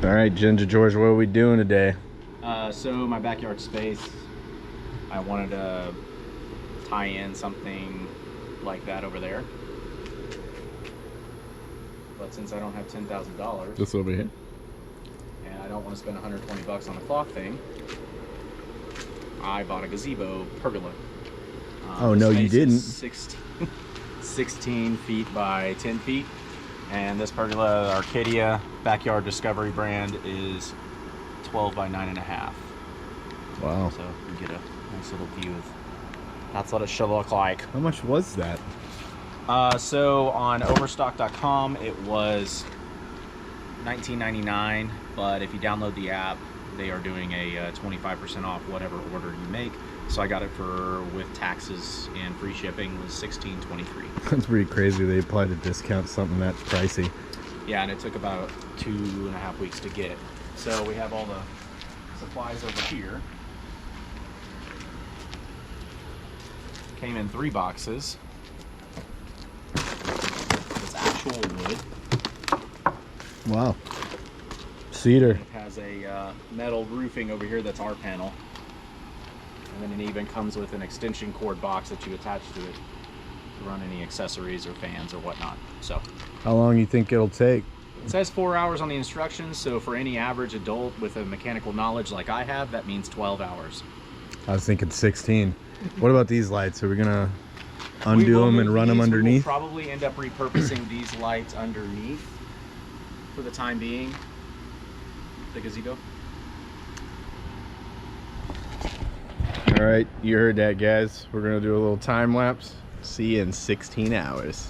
All right, Ginger George, what are we doing today? So my backyard space, I wanted to tie in something like that over there. But since I don't have $10,000, This over here. and I don't want to spend 120 bucks on a cloth thing, I bought a gazebo pergola. Oh no, you didn't. 16 feet by 10 feet. And this pergola, Arcadia Backyard Discovery brand, is 12 by 9.5. Wow. So you get a nice little view of that's what it should look like. How much was that? So on overstock.com it was $19.99, but if you download the app, they are doing a 25% off whatever order you make. So I got it for, with taxes and free shipping, was $16.23. That's pretty crazy. They applied a discount to something that's pricey. Yeah, and it took about 2.5 weeks to get. So we have all the supplies over here. Came in 3 boxes. It's actual wood. Wow. Cedar. It has a metal roofing over here that's our panel. And then it even comes with an extension cord box that you attach to it to run any accessories or fans or whatnot. So, How long you think it'll take? it says 4 hours on the instructions, so for any average adult with a mechanical knowledge like I have, that means 12 hours. I was thinking 16. What about these lights? Are we gonna undo them and run them underneath? We'll probably end up repurposing these lights underneath for the time being. The gazebo. All right, you heard that, guys. We're gonna do a little time lapse. See you in 16 hours.